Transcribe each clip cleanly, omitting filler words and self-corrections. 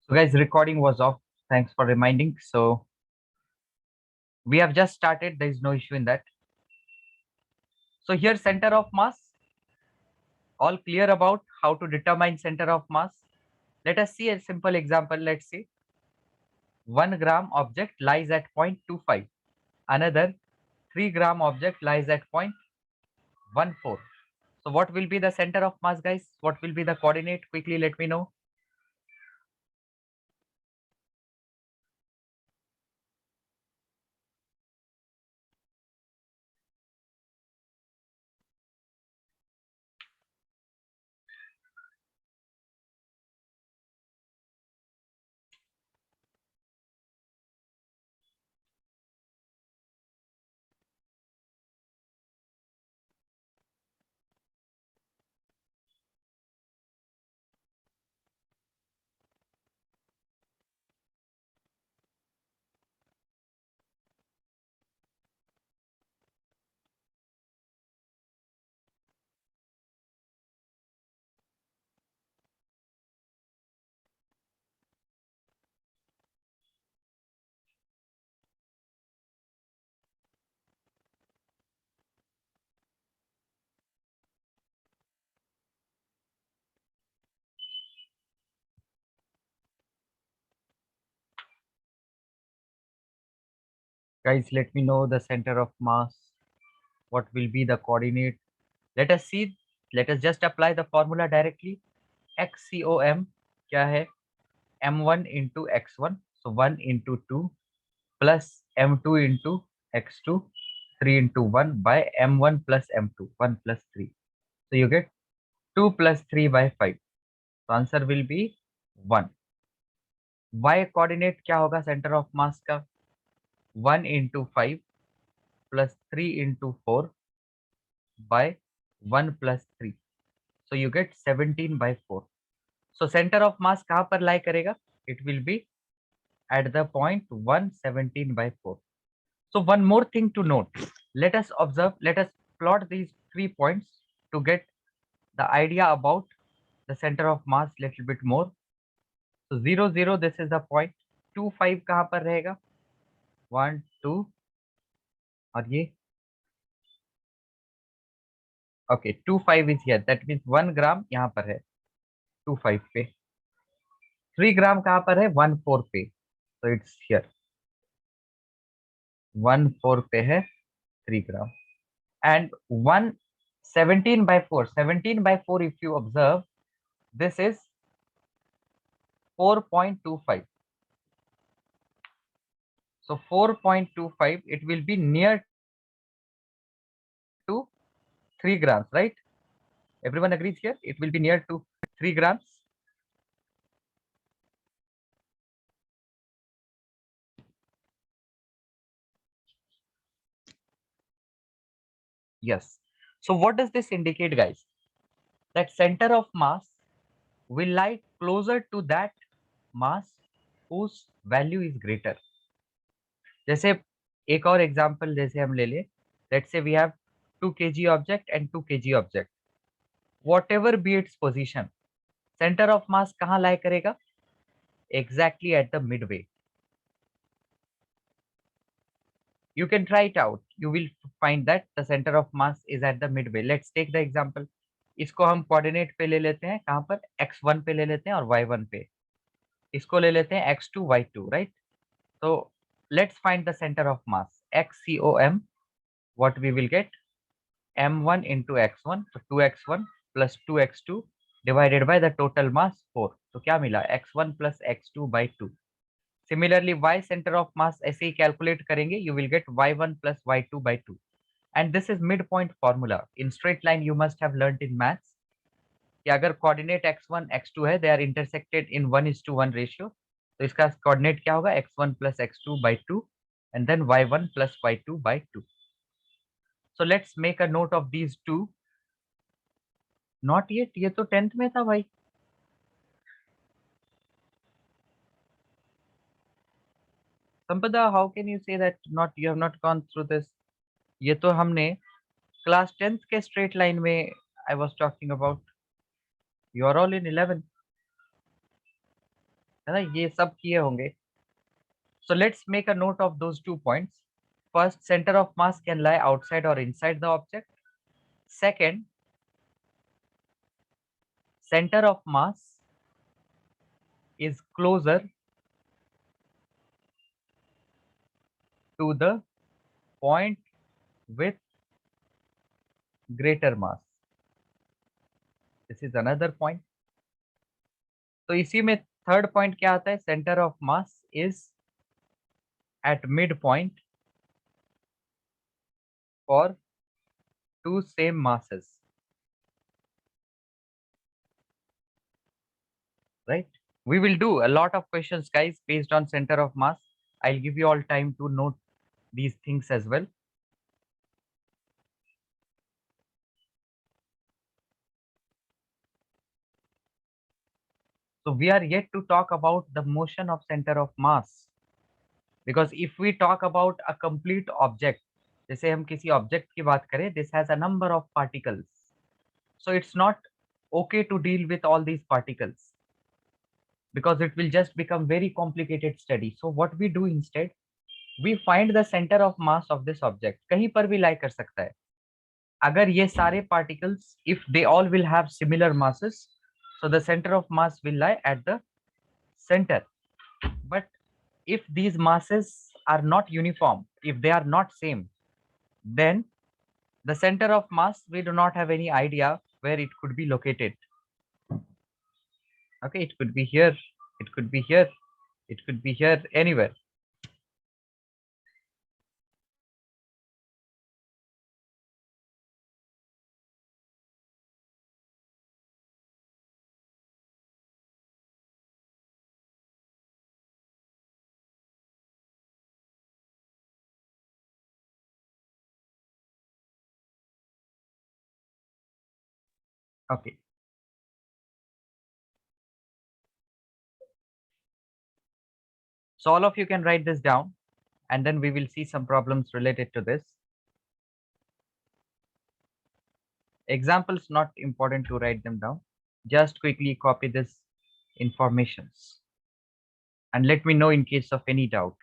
So guys, recording was off. Thanks for reminding. So we have just started. There is no issue in that. So here center of mass, all clear about how to determine center of mass. Let us see a simple example. Let's see 1 gram object lies at 0.25. Another 3 gram object lies at 0.14. So what will be the center of mass, guys? What will be the coordinate? Quickly let me know. Guys, let me know the center of mass. What will be the coordinate? Let us see. Let us just apply the formula directly. XCOM क्या है M1 into X1, so 1 into 2 plus M2 into X2, 3 into 1 by M1 plus M2, 1 plus 3. So you get 2 plus 3 by 5. So answer will be 1. Y coordinate क्या होगा center of mass का? 1 into 5 plus 3 into 4 by 1 plus 3. So you get 17 by 4. So center of mass कहाँ पर lie करेगा? It will be at the point 117 by 4. So one more thing to note. Let us observe, let us plot these 3 points to get the idea about the center of mass little bit more. So 0, 0, this is the point. 2, 5 कहाँ पर रहेगा? 1, 2 और ये okay 2, 5 is here. That means 1 gram यहाँ पर है 2, 5 पे. 3 gram कहाँ पर है? 1, 4 पे. So it's here. 1, 4 पे है 3 gram. And 117 by 4. 17 by 4 if you observe, this is 4.25. So 4.25, it will be near to 3 grams, right? Everyone agrees here? It will be near to 3 grams. Yes. So what does this indicate, guys? That center of mass will lie closer to that mass whose value is greater. जैसे एक और example जैसे हम ले ले, let's say we have 2 kg object and 2 kg object. Whatever be its position, center of mass कहाँ lie करेगा? Exactly at the midway. You can try it out. You will find that the center of mass is at the midway. Let's take the example. इसको हम coordinate पे ले लेते हैं, कहाँ पर? x1 पे ले लेते हैं और y1 पे. इसको ले लेते हैं x2 y2, right? So let's find the center of mass. XCOM, what we will get? M1 into x1, so 2x1 plus 2x2 divided by the total mass 4. तो क्या मिला? x1 plus x2 by 2. Similarly, y center of mass ऐसे ही calculate करेंगे, you will get y1 plus y2 by 2. And this is midpoint formula. In straight line, you must have learnt in maths कि अगर coordinate x1 x2 है, they are intersected in 1:1 ratio. तो इसका coordinate क्या होगा? x1 plus x2 by 2 and then y1 plus y2 by 2. So let's make a note of these two. Not yet, ये तो 10th में था भाई. Sampada, how can you say that not you have not gone through this? ये तो हमने class 10th के straight line में I was talking about. You are all in 11th. है ना, ये सब किए होंगे. So let's make a note of those 2 points. First, center of mass can lie outside or inside the object. Second, center of mass is closer to the point with greater mass. This is another point. तो इसी में third point क्या आता है, centre of mass is at mid point for two same masses, right? We will do a lot of questions, guys, based on center of mass. I'll give you all time to note these things as well. So we are yet to talk about the motion of center of mass, because if we talk about a complete object, जैसे हम किसी object की बात करें, this has a number of particles, so it's not okay to deal with all these particles because it will just become very complicated study. So what we do instead, we find the center of mass of this object. कहीं पर भी lie कर सकता है. अगर ये सारे particles, if they all will have similar masses, so the center of mass will lie at the center. But if these masses are not uniform, if they are not same, then the center of mass, we do not have any idea where it could be located. Okay, it could be here, it could be here, it could be here, anywhere. Okay. So all of you can write this down, and then we will see some problems related to this. Examples not important to write them down. Just quickly copy this informations and let me know in case of any doubt.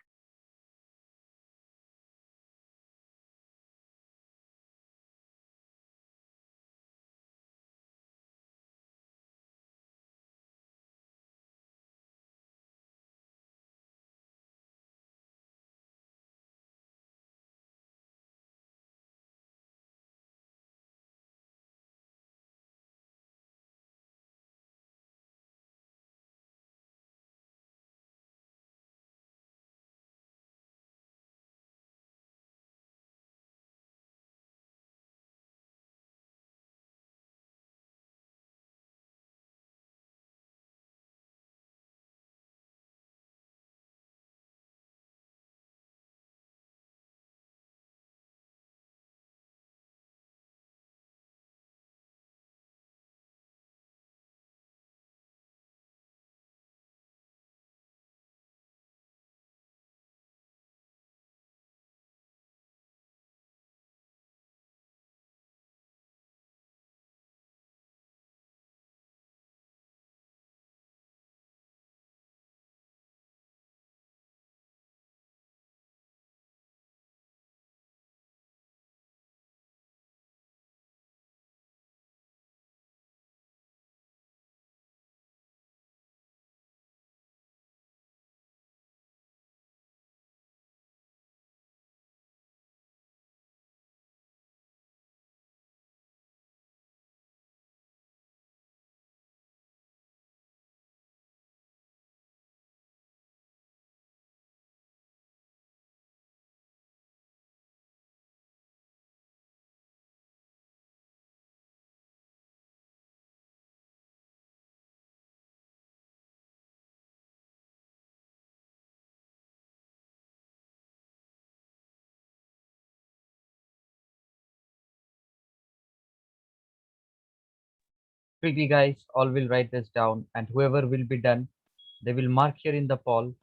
Quickly, guys, all will write this down, and whoever will be done, they will mark here in the poll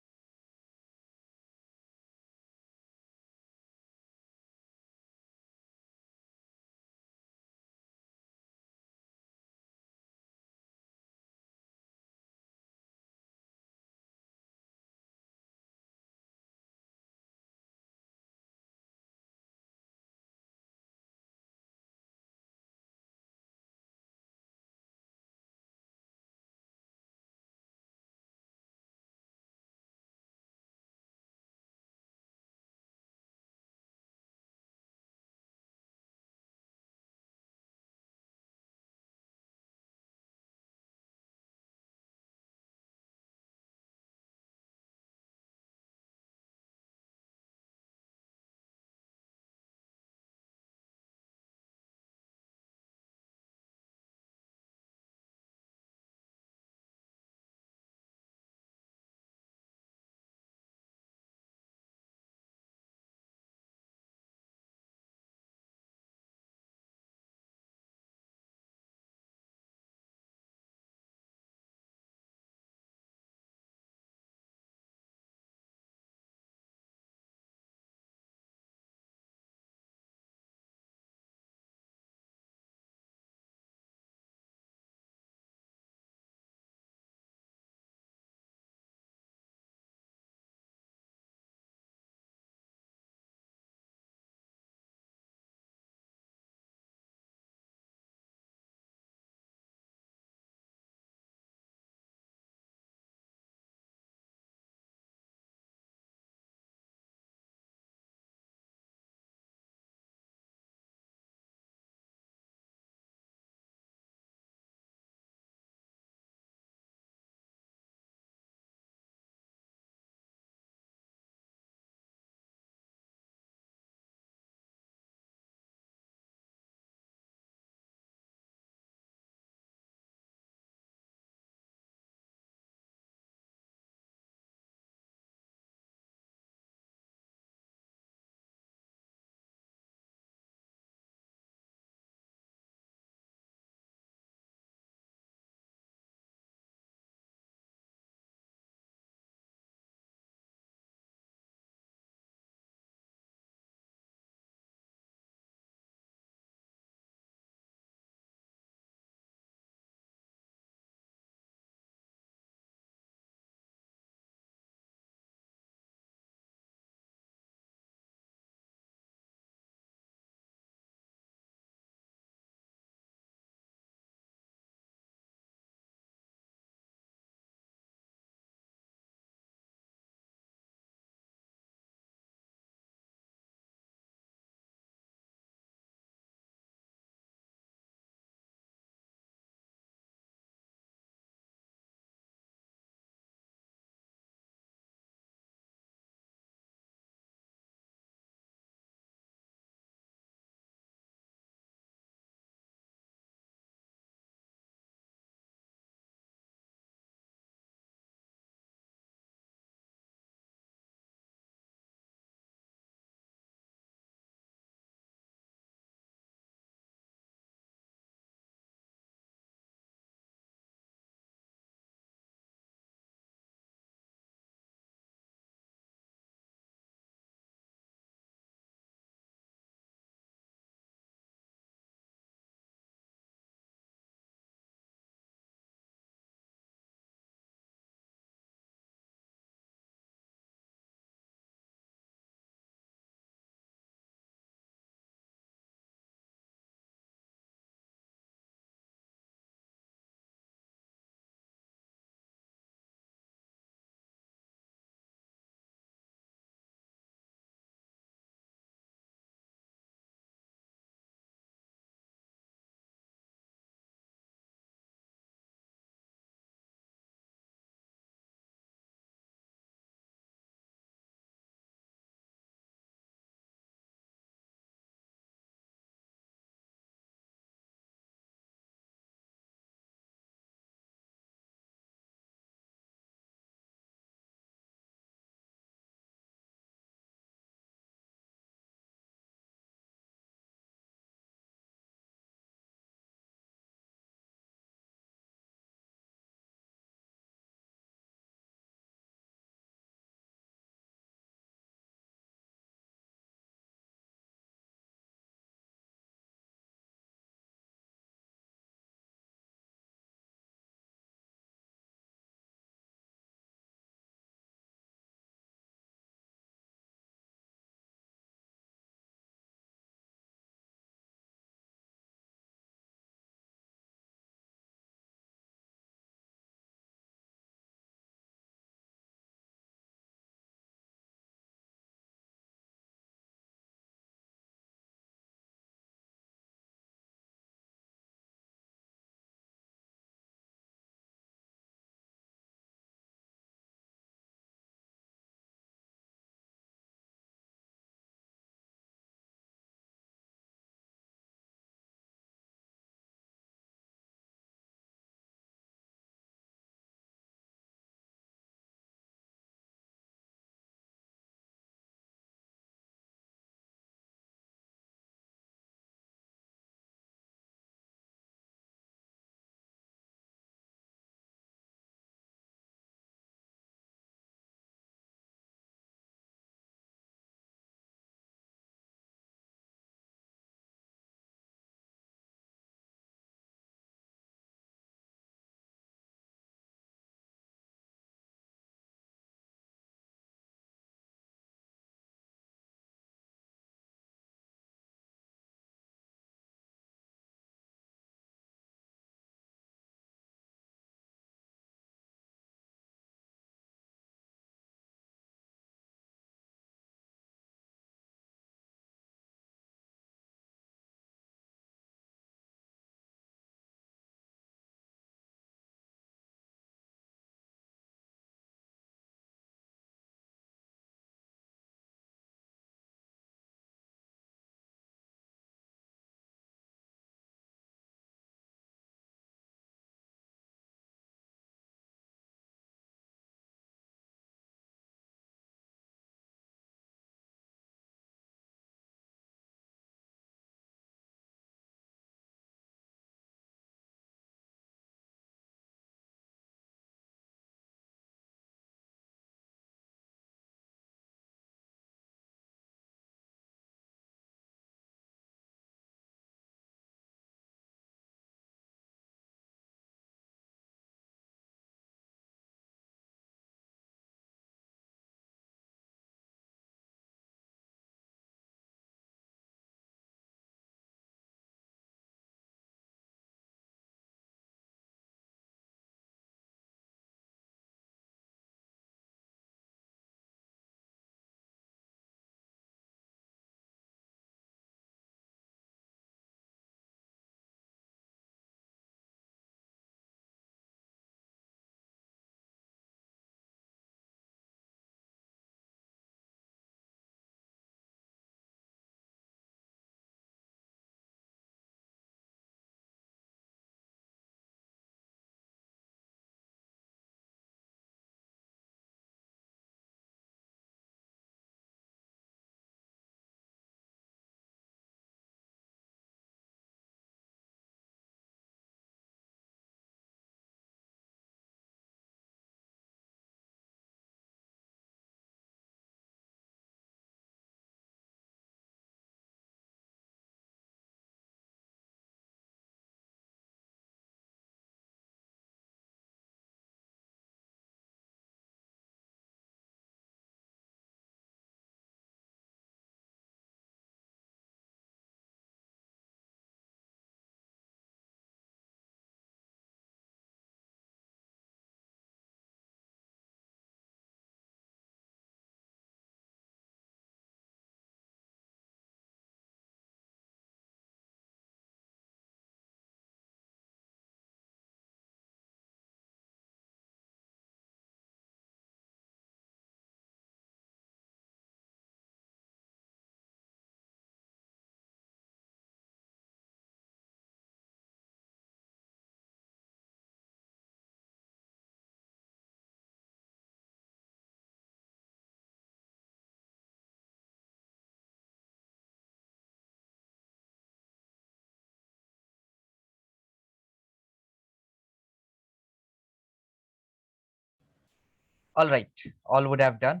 All right, all would have done.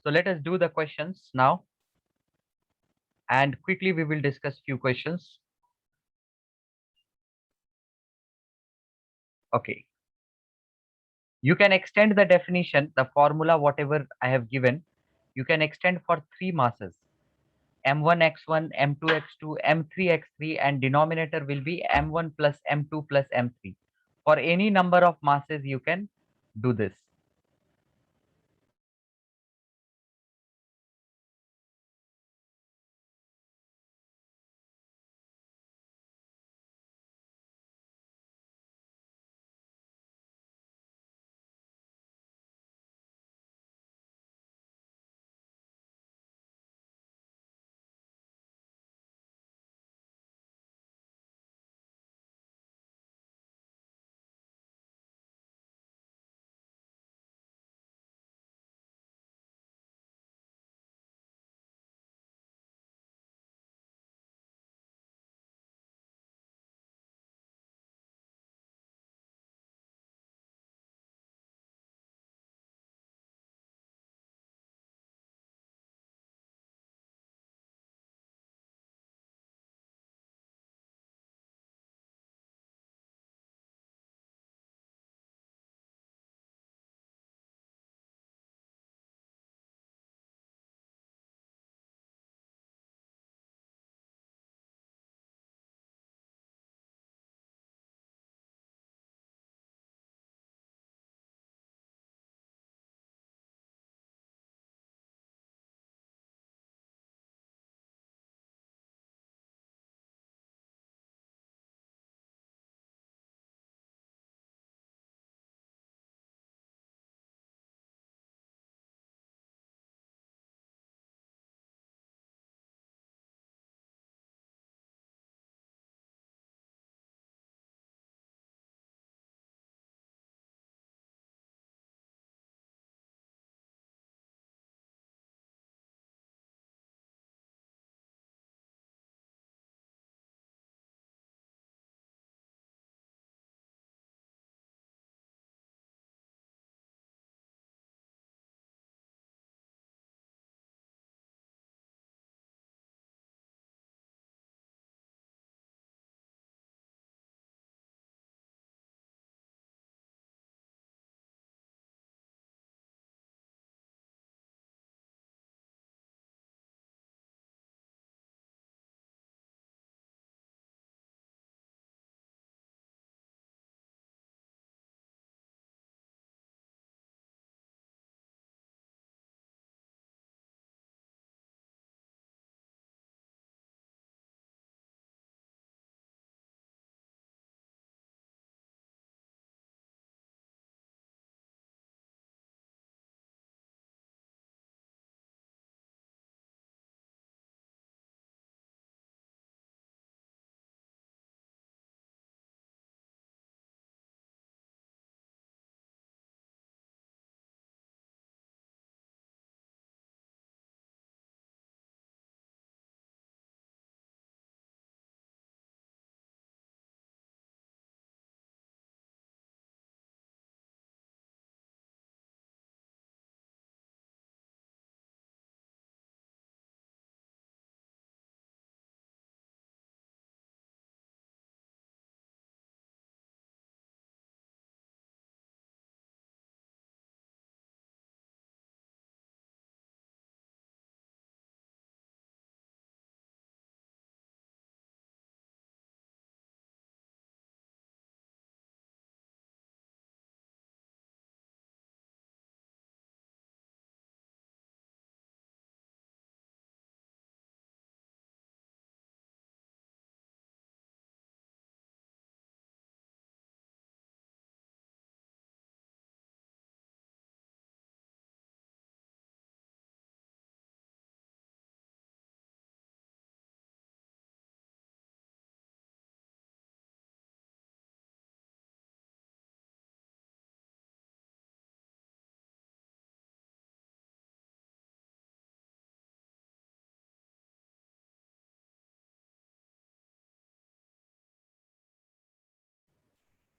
So let us do the questions now, and quickly we will discuss few questions. Okay. You can extend the definition, the formula, whatever I have given, you can extend for three masses, m1x1, m2x2, m3x3, and denominator will be m1 plus m2 plus m3. For any number of masses, you can do this.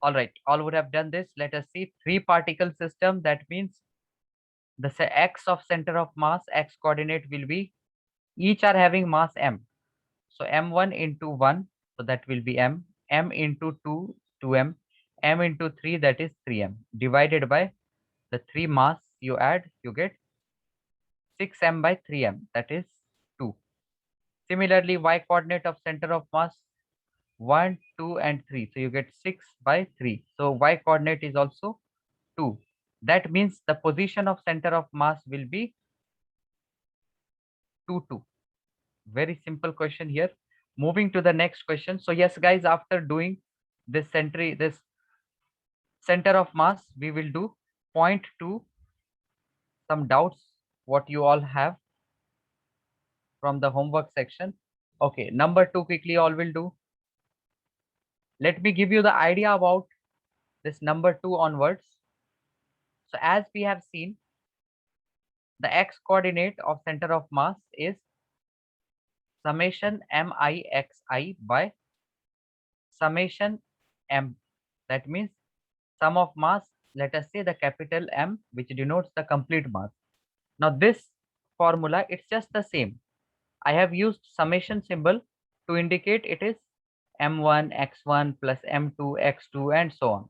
All right, all would have done this. Let us see three particle system. That means the x of center of mass, x coordinate will be, each are having mass m. So m1 into 1, so that will be m, m into 2, 2m, m into 3, that is 3m, divided by the 3 mass you add, you get 6m by 3m, that is 2. Similarly, y coordinate of center of mass 1, 2, and 3. So you get 6 by 3. So y coordinate is also 2. That means the position of center of mass will be 2, 2. Very simple question here. Moving to the next question. So yes, guys, after doing this center of mass, we will do point to some doubts what you all have from the homework section. Okay, number 2 quickly all will do. Let me give you the idea about this number 2 onwards. So as we have seen, the x coordinate of center of mass is summation mixi by summation m. That means sum of mass, let us say the capital M, which denotes the complete mass. Now this formula, it's just the same. I have used summation symbol to indicate it is m1 x1 plus m2 x2 and so on.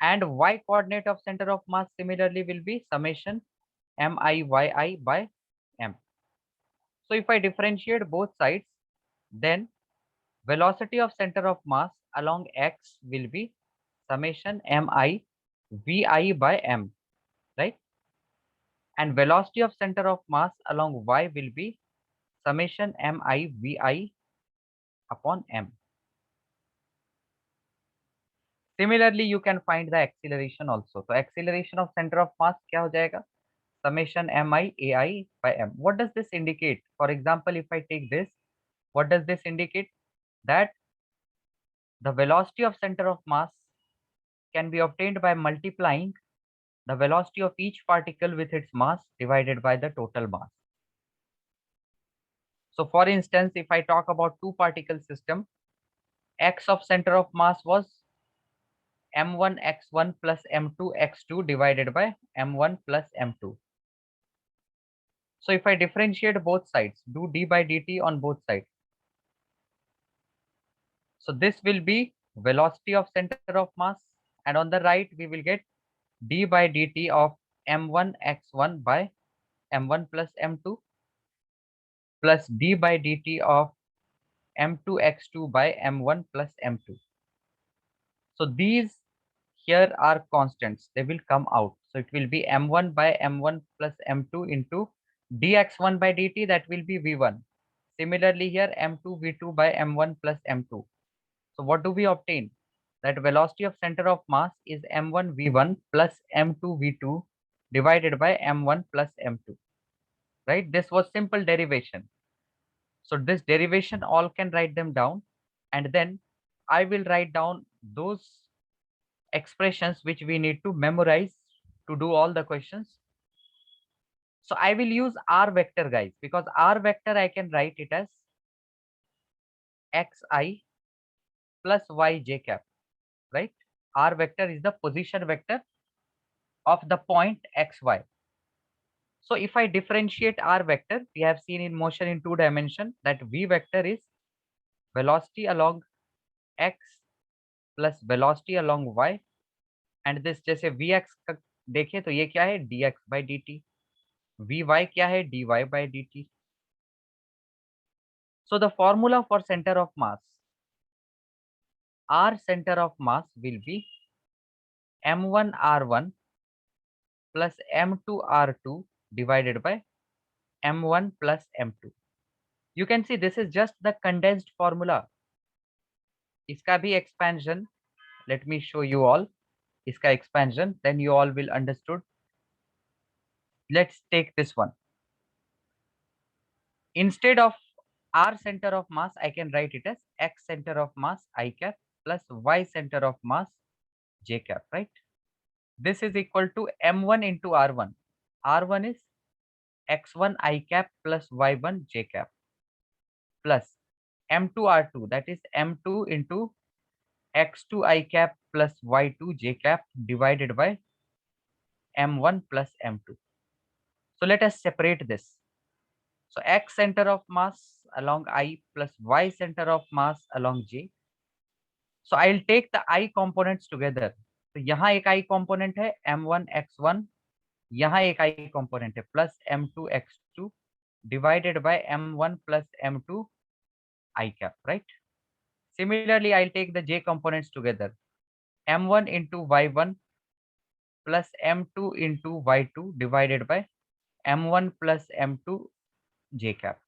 And y coordinate of center of mass similarly will be summation miyi by m. So if I differentiate both sides, then velocity of center of mass along x will be summation mi vi by m, right? And velocity of center of mass along y will be summation mi vi upon m. Similarly, you can find the acceleration also. So acceleration of center of mass क्या हो जाएगा? Summation mi ai by m. What does this indicate? For example, if I take this, what does this indicate? That the velocity of center of mass can be obtained by multiplying the velocity of each particle with its mass divided by the total mass. So for instance, if I talk about two particle system, x of center of mass was m1 x1 plus m2 x2 divided by m1 plus m2. So if I differentiate both sides, do d by dt on both sides. So this will be velocity of center of mass, and on the right we will get d by dt of m1 x1 by m1 plus m2 plus d by dt of m2 x2 by m1 plus m2. So these here are constants, they will come out. So it will be m1 by m1 plus m2 into dx1 by dt, that will be v1. Similarly here m2 v2 by m1 plus m2. So what do we obtain? That velocity of center of mass is m1 v1 plus m2 v2 divided by m1 plus m2, right? This was simple derivation. So this derivation all can write them down, and then I will write down those expressions which we need to memorize to do all the questions. So I will use r vector, guys, because r vector I can write it as xi plus yj cap, right? R vector is the position vector of the point xy. So if I differentiate r vector, we have seen in motion in 2 dimension that v vector is velocity along x plus velocity along y, and this जैसे vx का देखें तो ये क्या है dx by dt, vy क्या है dy by dt. So the formula for center of mass, r center of mass will be m1 r1 plus m2 r2 divided by m1 plus m2. You can see this is just the condensed formula. इसका भी expansion, let me show you all इसका expansion, then you all will understood. Let's take this one. Instead of r center of mass, I can write it as x center of mass I cap plus y center of mass j cap, right? This is equal to m1 into r1. R1 is x1 I cap plus y1 j cap plus m2 r2, that is m2 into x2 I cap plus y2 j cap divided by m1 plus m2. So let us separate this. So x center of mass along I plus y center of mass along j. So I'll take the I components together. तो यहाँ एक I component है m1 x1, यहाँ एक I component है plus m2 x2 divided by m1 plus m2 I cap, right? Similarly, I'll take the j components together. m1 into y1 plus m2 into y2 divided by m1 plus m2 j cap.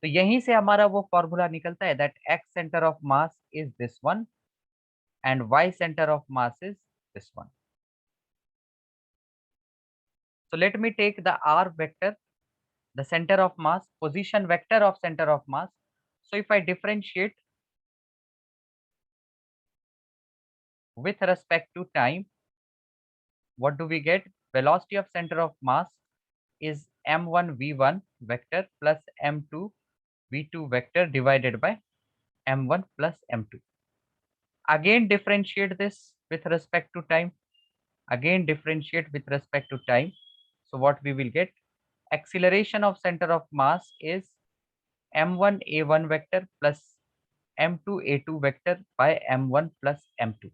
तो यहीं से हमारा वो formula निकलता है that x centre of mass is this one and y center of mass is this one. So let me take the r vector, the center of mass, position vector of center of mass. So if I differentiate with respect to time, what do we get? Velocity of center of mass is m1 v1 vector plus m2 v2 vector divided by m1 plus m2. Again differentiate this with respect to time. Again differentiate with respect to time. So what we will get? Acceleration of center of mass is m1 a1 vector plus m2 a2 vector by m1 plus m2,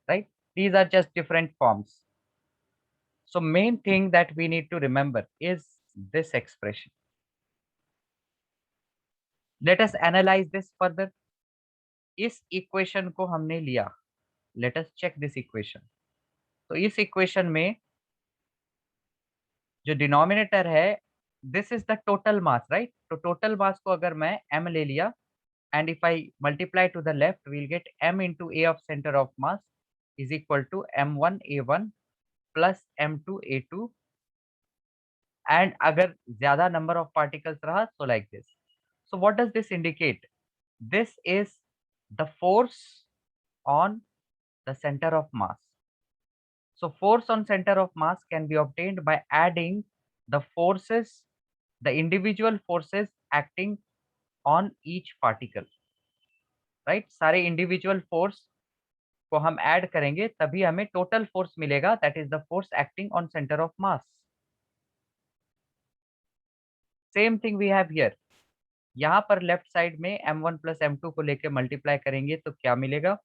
right? These are just different forms. So main thing that we need to remember is this expression. Let us analyze this further. इस equation को हमने लिया. Let us check this equation. तो इस equation में जो denominator है this is the total mass, right? तो टोटल मास को अगर मैं m ले लिया and if I multiply to the left, we'll get m into a of center of mass is equal to m1 a1 plus m2 a2 and अगर ज्यादा number of particles रहा so like this. So what does this indicate? This is the force on the center of mass. So force on center of mass can be obtained by adding the forces, the individual forces acting on each particle, right? सारे individual force को हम add करेंगे तभी हमें total force मिलेगा that is the force acting on centre of mass. Same thing we have here. यहाँ पर left side में m1 प्लस m2 को लेके मल्टीप्लाई करेंगे तो क्या मिलेगा?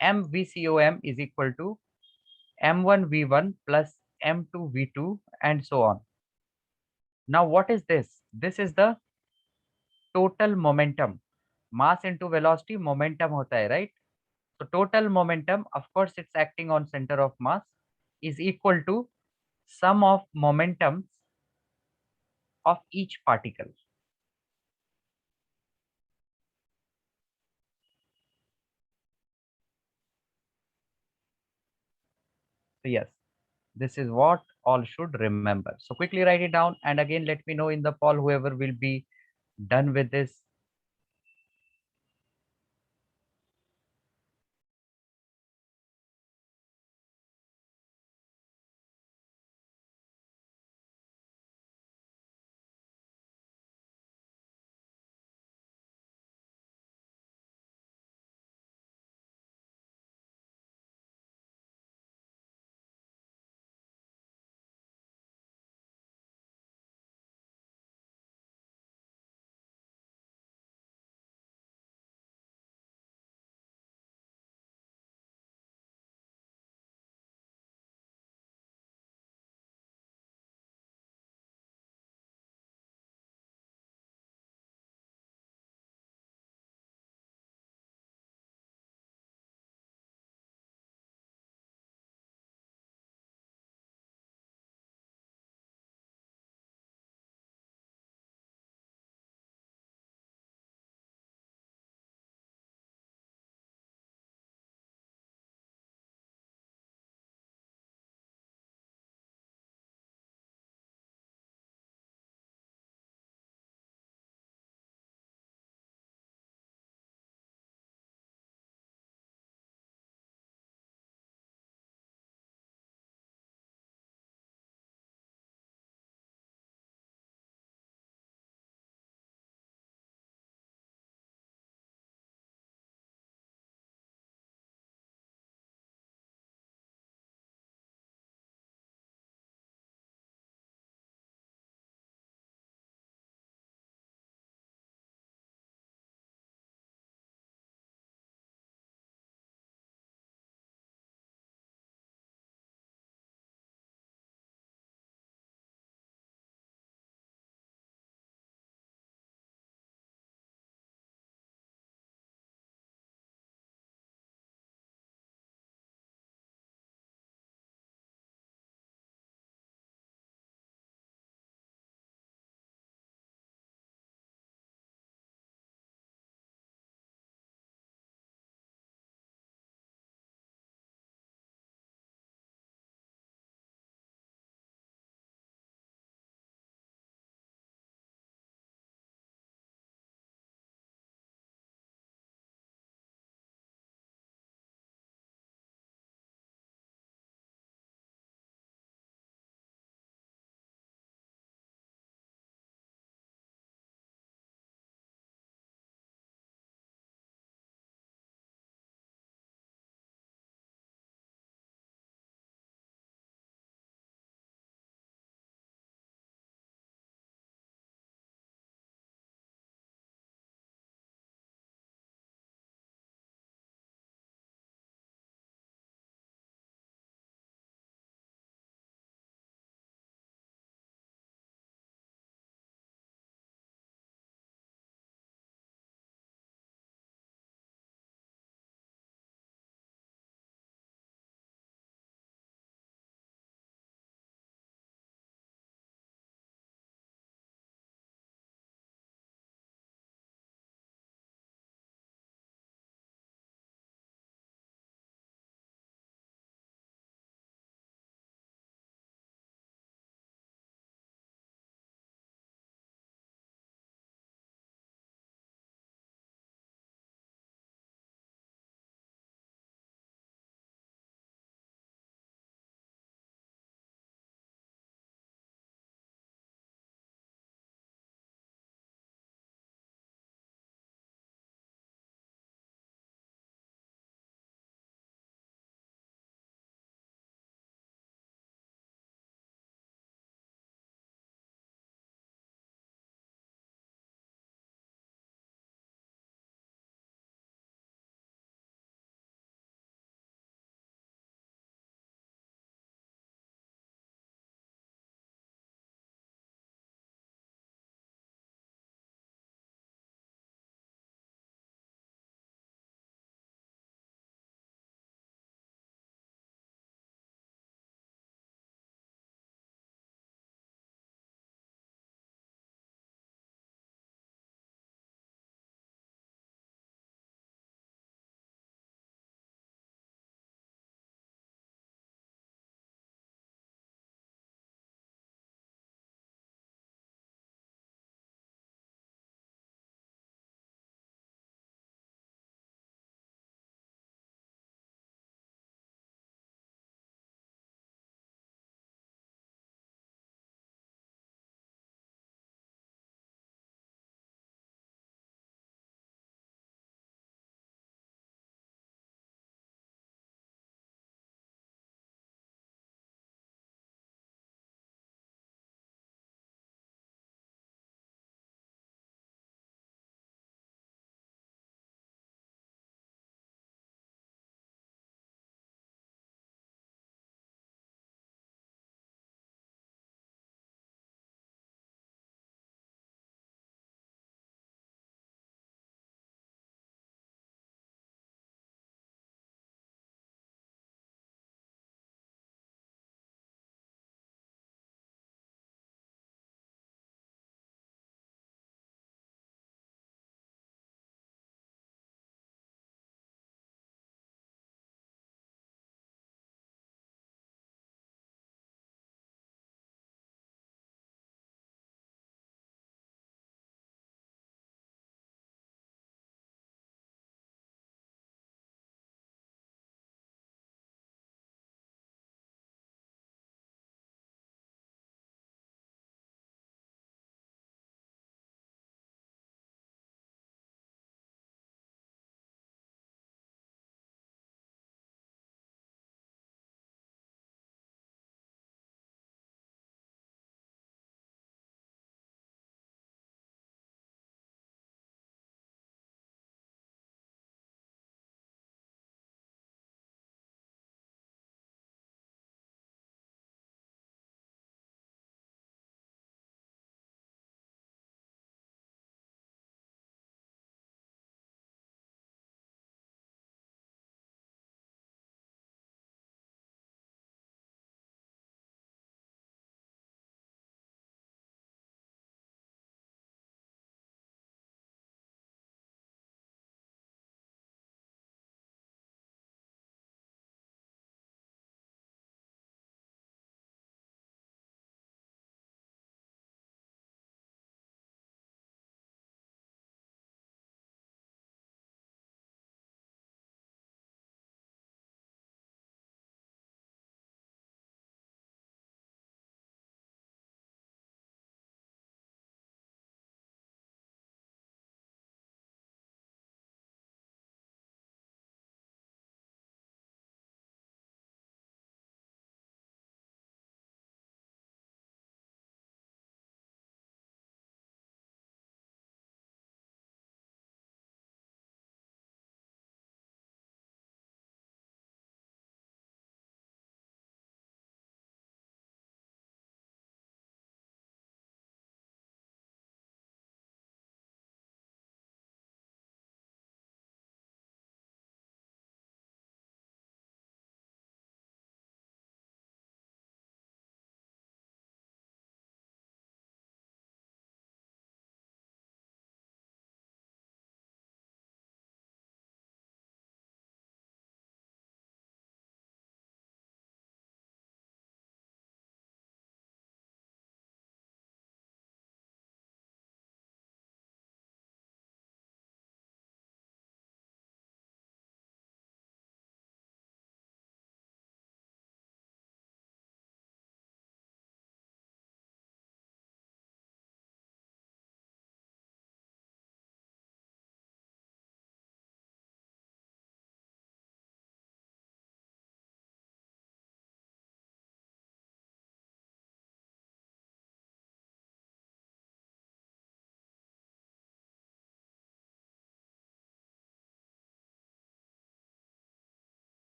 mvcom is equal to m1 v1 plus m2 v2 and so on. Now what is this? This is the total momentum. Mass into velocity momentum होता है, right? So total momentum, of course, it's acting on center of mass, is equal to sum of momentums of each particle. So yes, this is what all should remember. So quickly write it down and again let me know in the poll whoever will be done with this.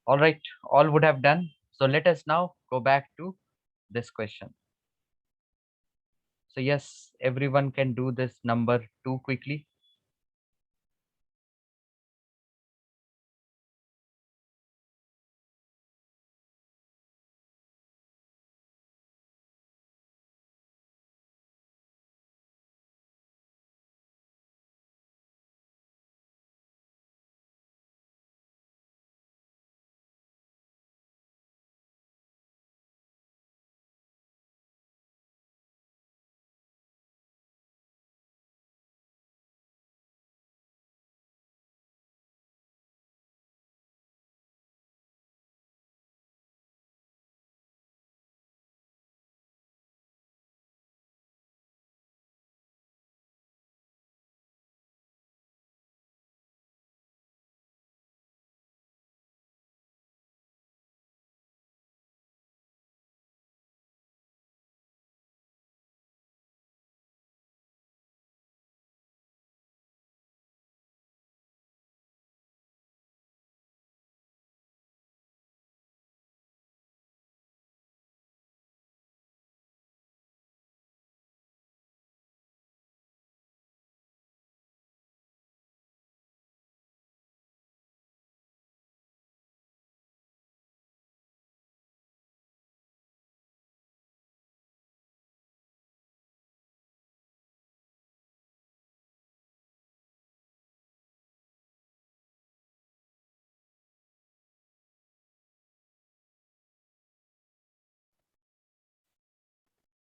All right, all would have done. So let us now go back to this question. So yes, everyone can do this number 2 quickly.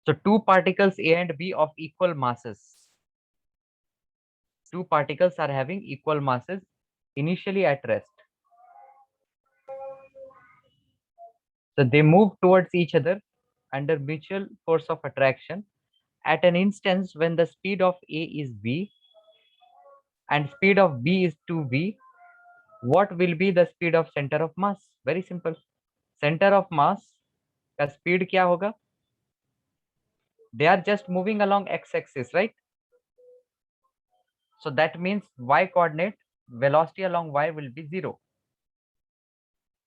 So two particles A and B of equal masses. Two particles are having equal masses initially at rest. So they move towards each other under mutual force of attraction at an instance when the speed of A is v and speed of B is 2v. What will be the speed of center of mass? Very simple. Center of mass का speed क्या होगा? They are just moving along x-axis, right? So that means y coordinate, velocity along y will be 0.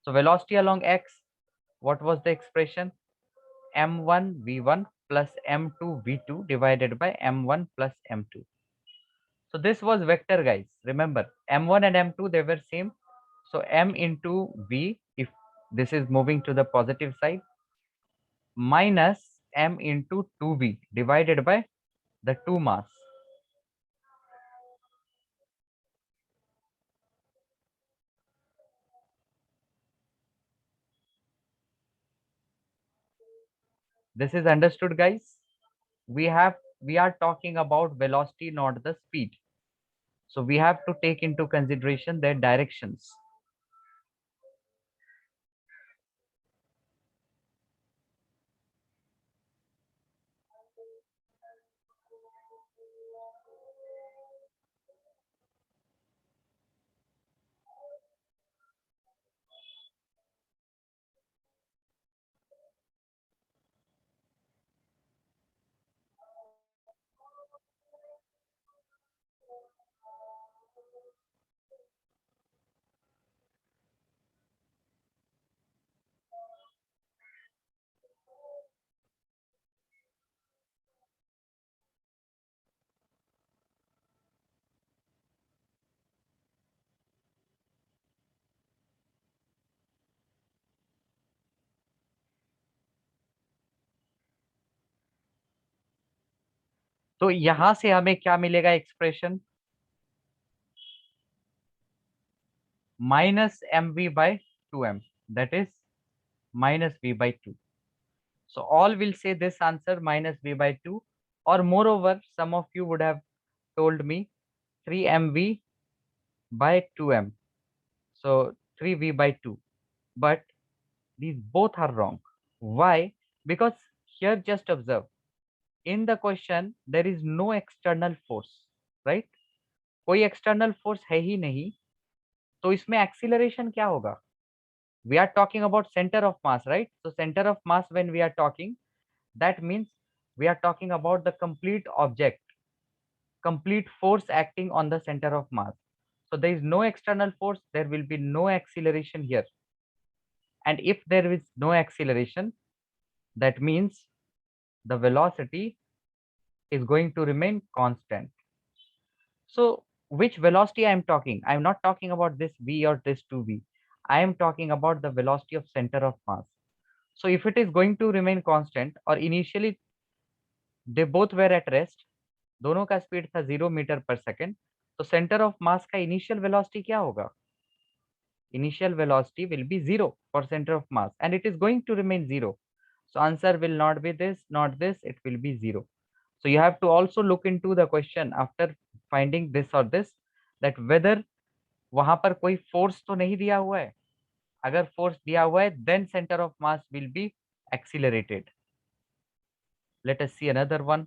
So velocity along x, what was the expression? m1 v1 plus m2 v2 divided by m1 plus m2. So this was vector, guys. Remember, m1 and m2, they were same. So m into v, if this is moving to the positive side, minus m into 2v divided by the 2 mass. This is understood, guys. We are talking about velocity, not the speed. So we have to take into consideration their directions. तो यहां से हमें क्या मिलेगा expression? minus mv by 2m, that is minus v by 2. So all will say this answer minus v by 2, or moreover some of you would have told me 3mv by 2m, so 3v by 2, but these both are wrong. Why? Because here just observe, in the question there is no external force, right? कोई external force है ही नहीं, तो इसमें acceleration क्या होगा? We are talking about center of mass, right? So center of mass, when we are talking, that means we are talking about the complete object, complete force acting on the center of mass. So there is no external force, there will be no acceleration here. and if there is no acceleration, that means the velocity is going to remain constant. So which velocity I am talking? I am not talking about this v or this 2v. I am talking about the velocity of center of mass. So if it is going to remain constant, or initially they both were at rest, दोनों का speed था 0 metre पर second, तो centre of मास का initial velocity क्या होगा? Initial velocity will be 0 for center of mass, and it is going to remain 0. So answer will not be this, not this, it will be 0. So you have to also look into the question after finding this or this, that whether वहां पर कोई force तो नहीं दिया हुआ है. अगर force दिया हुआ है, then center of mass will be accelerated. Let us see another one.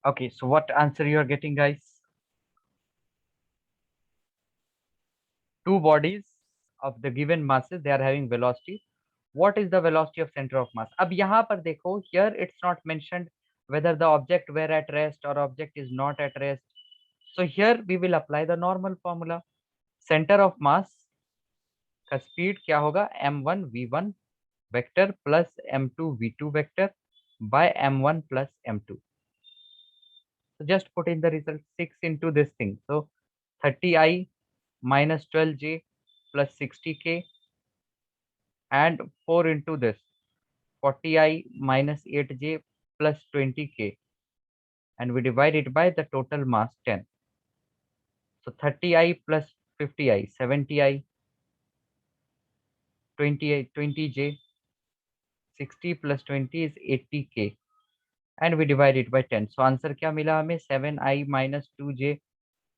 Okay, so what answer you are getting, guys? Two bodies of the given masses, they are having velocity. What is the velocity of center of mass? अब यहाँ पर देखो, here it's not mentioned whether the object were at rest or object is not at rest. So here we will apply the normal formula. Center of mass का speed क्या होगा? m1 v1 vector plus m2 v2 vector by m1 plus m2. So just put in the result, 6 into this thing. So 30i minus 12j plus 60k, and 4 into this 40i minus 8j plus 20k, and we divide it by the total mass 10. So 30i plus 50i, 70i, 20i, 20j, 60 plus 20 is 80k, and we divide it by 10. So answer क्या मिला हमें? 7i minus 2j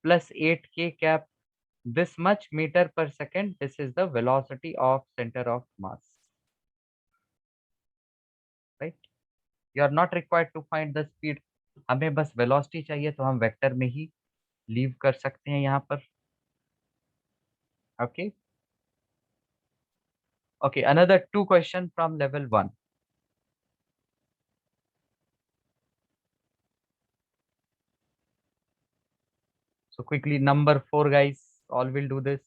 plus 8k cap. This much meter per second. This is the velocity of center of mass. Right? You are not required to find the speed. हमें बस velocity चाहिए, तो हम vector में ही leave कर सकते हैं यहाँ पर. Okay. Okay, another two question from level 1. So quickly, number 4, guys. All will do this.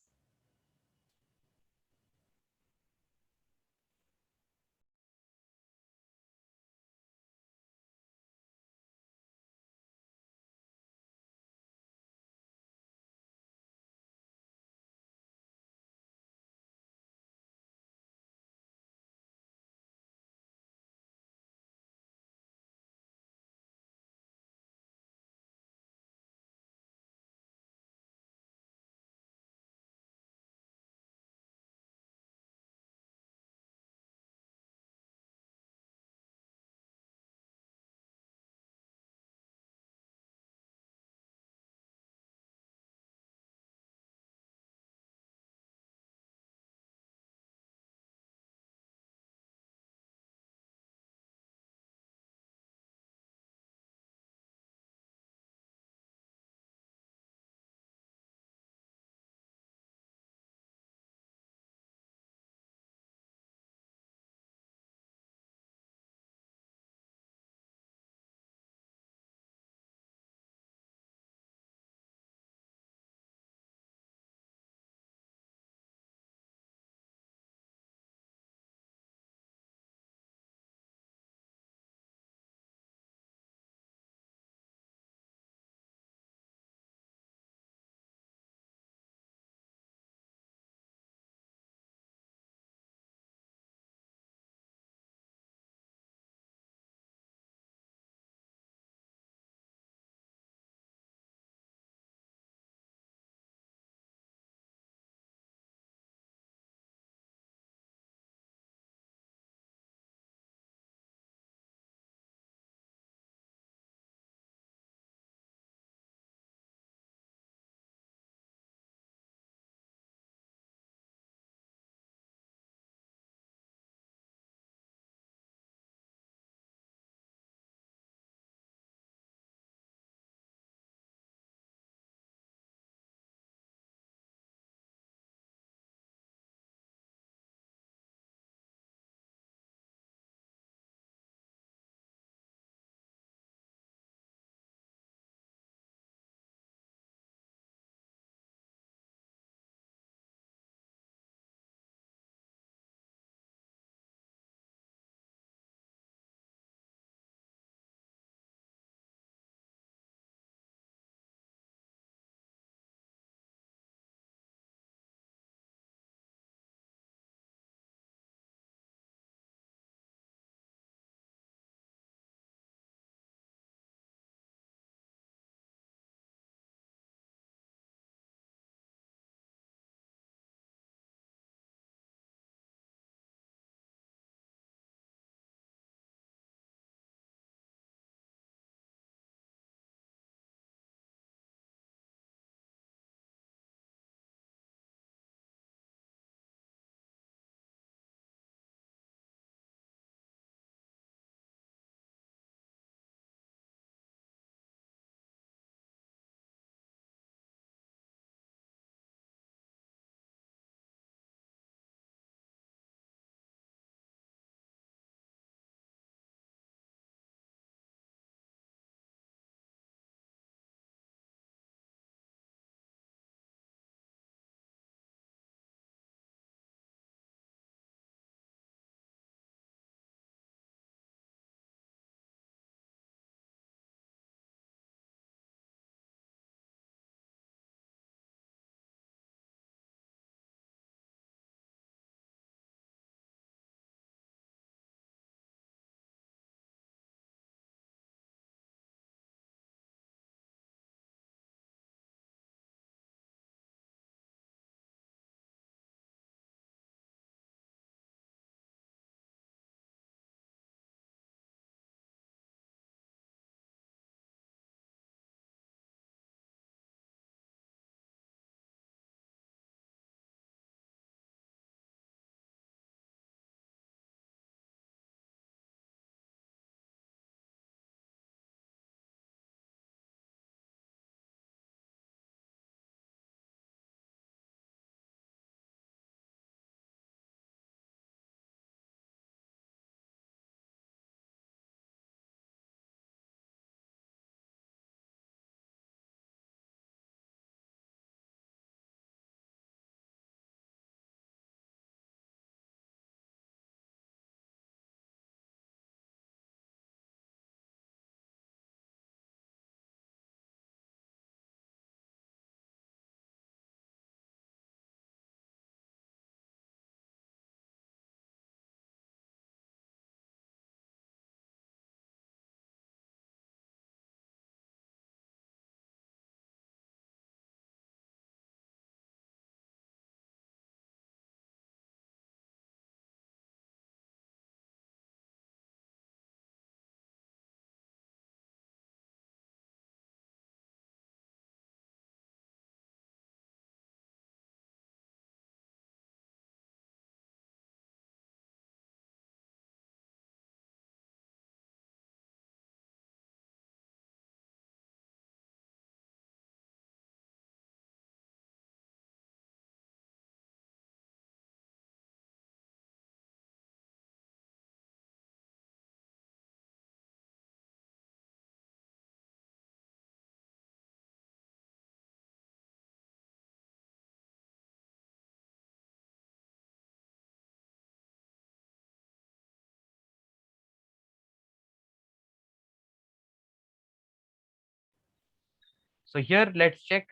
So here let's check.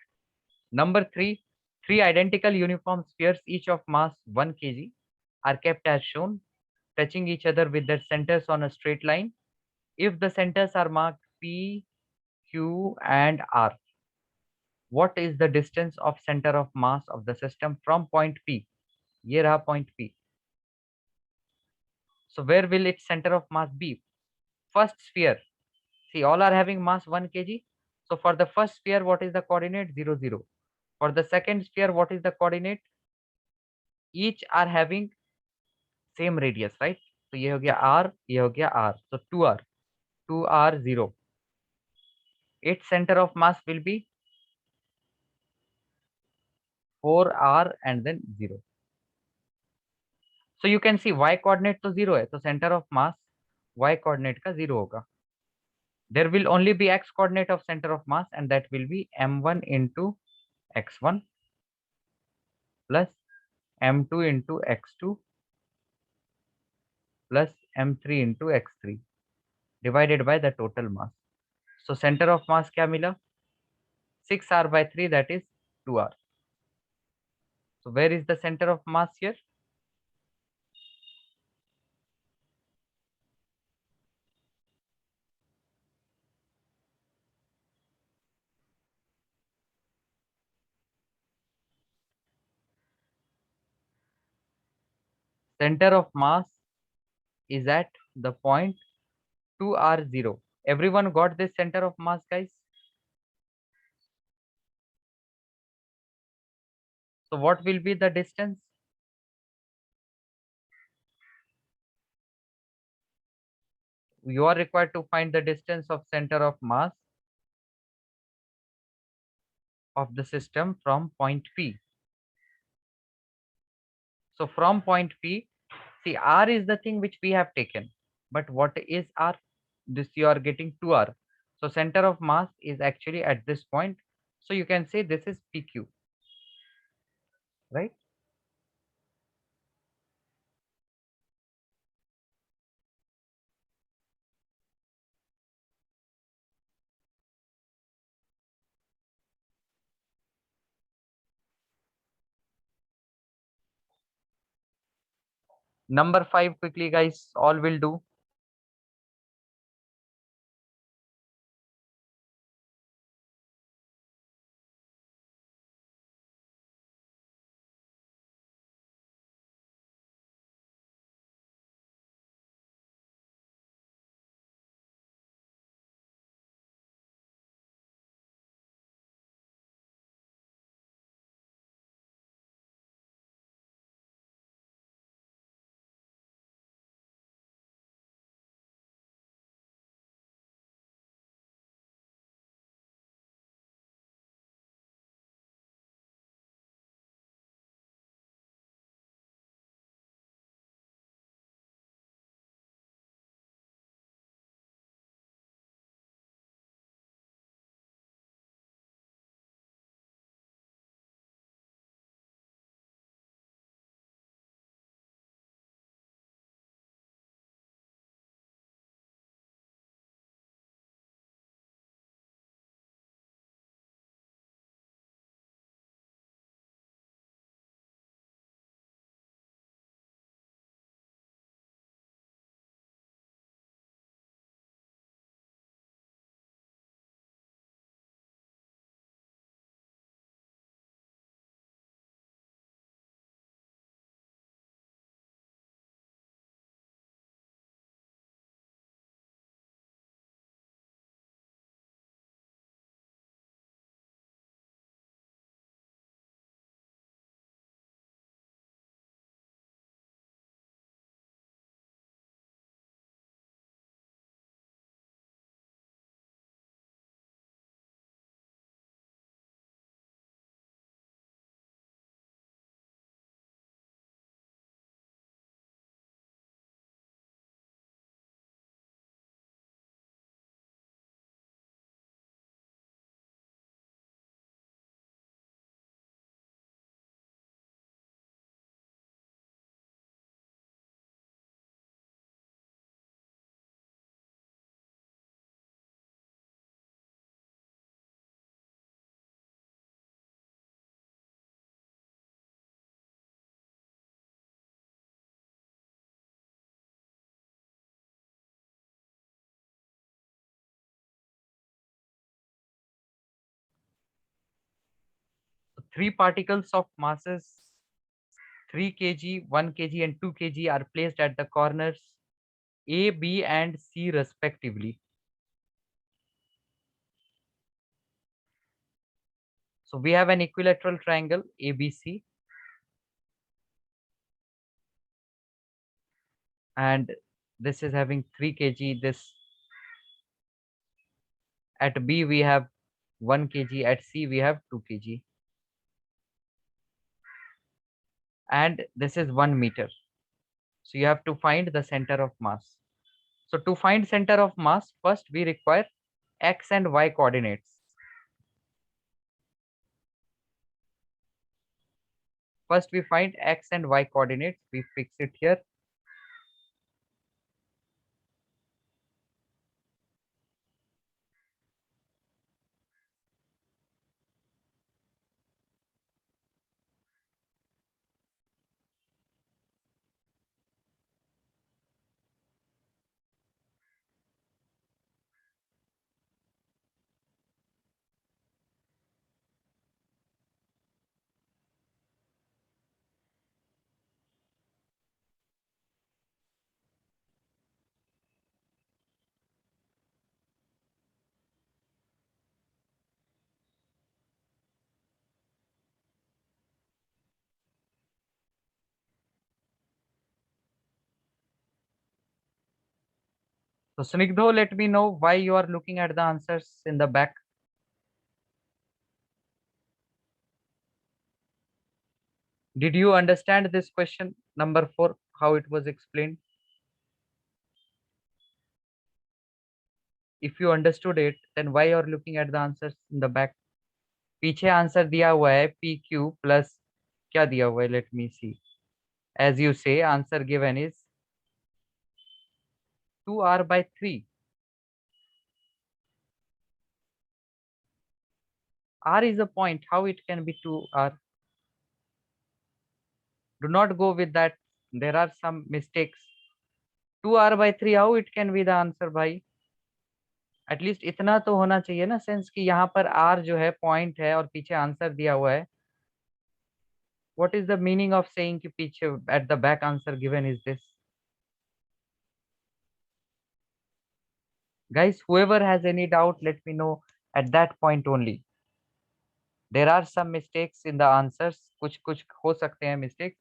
Number 3, 3 identical uniform spheres each of mass 1 kg are kept as shown, touching each other with their centers on a straight line. If the centers are marked P, Q and R, what is the distance of center of mass of the system from point P? ये रहा point P. So where will its center of mass be? First sphere. See, all are having mass 1 kg. So for the first sphere, what is the coordinate? 0, 0. For the second sphere, what is the coordinate? Each are having same radius, right? So ये हो गया R, ये हो गया R. So 2R, 2R 0. Its center of mass will be 4R and then 0. So you can see y coordinate तो 0 है, तो center of mass y coordinate का 0 होगा. There will only be x coordinate of center of mass and that will be m1 into x1 plus m2 into x2 plus m3 into x3 divided by the total mass. So center of mass क्या मिला? 6r by 3, that is 2r. So where is the center of mass here? Center of mass is at the point 2r0. Everyone got this center of mass, guys? So what will be the distance? You are required to find the distance of center of mass of the system from point P. So from point P, see, R is the thing which we have taken. But what is R? This you are getting 2R. So center of mass is actually at this point. So you can say this is PQ, right? Number 5 quickly, guys. All will do. three particles of masses 3 kg, 1 kg and 2 kg are placed at the corners A, B and C respectively. So we have an equilateral triangle ABC and this is having 3 kg. This at B we have 1 kg, at C we have 2 kg. And this is 1 meter. So you have to find the center of mass. So to find center of mass, first we require X and Y coordinates. First we find X and Y coordinates. We fix it here. So Snigdho, let me know why you are looking at the answers in the back. Did you understand this question number 4, how it was explained? If you understood it, then why you are looking at the answers in the back? पीछे answer दिया हुआ है PQ plus क्या दिया हुआ है? Let me see. As you say, answer given is 2r/3. R is a point. How it can be 2r? Do not go with that. There are some mistakes. 2r/3. How it can be the answer, भाई? At least इतना तो होना चाहिए ना sense कि यहाँ पर r जो है पॉइंट है और पीछे आंसर दिया हुआ है. What is the meaning of saying कि पीछे at the back answer given is this? Guys, whoever has any doubt, let me know at that point only. There are some mistakes in the answers. कुछ कुछ हो सकते हैं mistakes.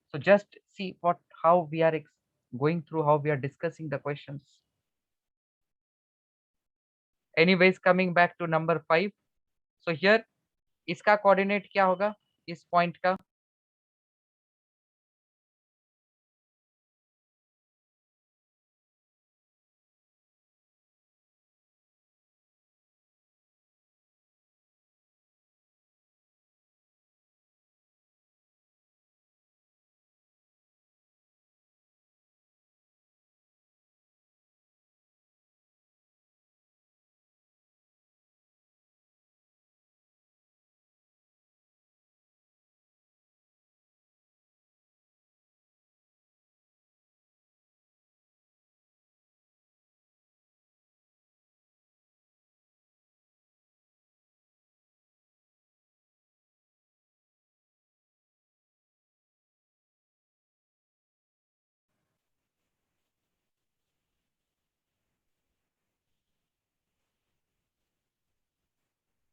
So just see how we are going through, how we are discussing the questions. Anyways, coming back to number 5. So here इसका coordinate क्या होगा इस point का?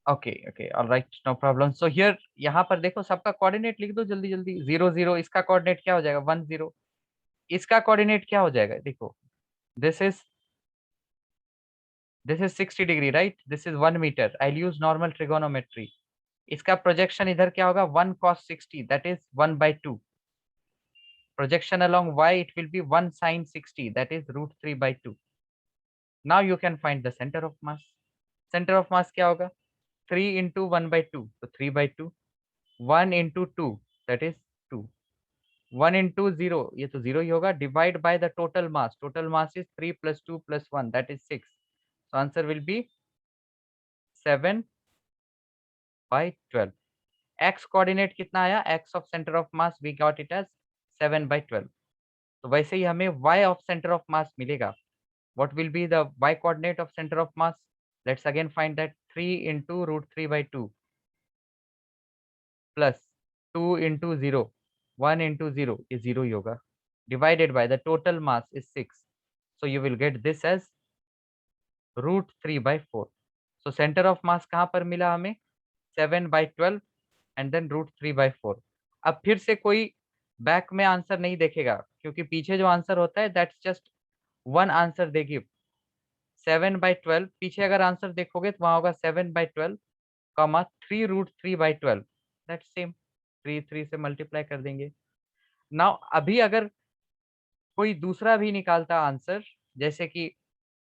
Okay, all right, no problem. So here यहाँ पर देखो सबका coordinate लिख दो जल्दी जल्दी. 0 0 इसका कोऑर्डिनेट क्या हो जाएगा? 1 0. इसका कोऑर्डिनेट क्या हो जाएगा? देखो this is 60 degree, right? This is 1 meter. I'll use normal trigonometry. इसका प्रोजेक्शन इधर क्या होगा? 1 cos 60, that is 1/2. Projection along y, it will be 1 sin 60, that is √3/2. Now you can find the center of mass. Center of mass क्या होगा? 3 into 1/2, so 3/2. 1 into 2, that is 2. 1 into 0, ये तो 0 ही होगा. Divide by the total mass. Total mass is 3 plus 2 plus 1, that is 6. So answer will be 7/12. X coordinate कितना आया? X of center of mass, we got it as 7/12. तो वैसे ही हमें y of center of mass मिलेगा. What will be the y coordinate of center of mass? Let's again find that 3 into √3/2 plus 2 into 0, 1 into 0 is 0 ही होगा, divided by the total mass is 6. So you will get this as √3/4. So center of mass कहाँ पर मिला हमें? 7/12 and then √3/4. अब फिर से कोई back में आंसर नहीं देखेगा, क्योंकि पीछे जो आंसर होता है that's just one answer they give. 7/12 पीछे अगर आंसर देखोगे तो वहां होगा 7/12 कॉमा 3√3/12, दैट सेम 3 से मल्टीप्लाई कर देंगे। नाउ अभी अगर कोई दूसरा भी निकालता आंसर, जैसे कि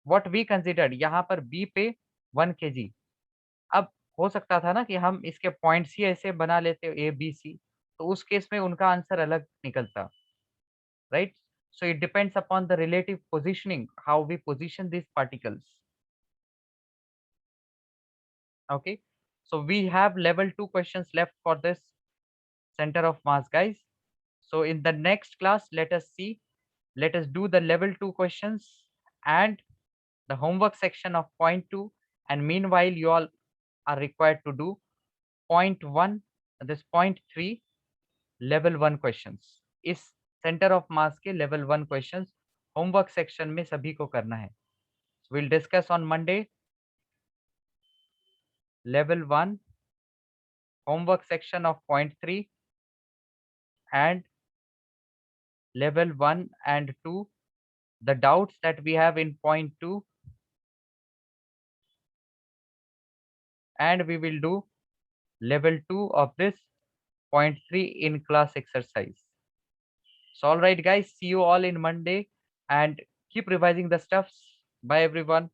व्हाट वी कंसिडर्ड, यहाँ पर बी पे 1 kg, अब हो सकता था ना कि हम इसके पॉइंट्स ही ऐसे बना लेते ए बी सी, तो उस केस में उनका आंसर अलग निकलता, right? So it depends upon the relative positioning, how we position these particles. Okay, so we have level 2 questions left for this center of mass, guys. So in the next class, let us do the level 2 questions and the homework section of point 2, and meanwhile you all are required to do point 1, this point 3 level 1 questions. इस center of mass के level 1 questions homework section में सभी को करना है. So we'll discuss on Monday level 1 homework section of point 3 and level 1 and 2, the doubts that we have in point 2, and we will do level 2 of this point 3 in class exercise. So all right guys, see you all in Monday and keep revising the stuffs. Bye everyone.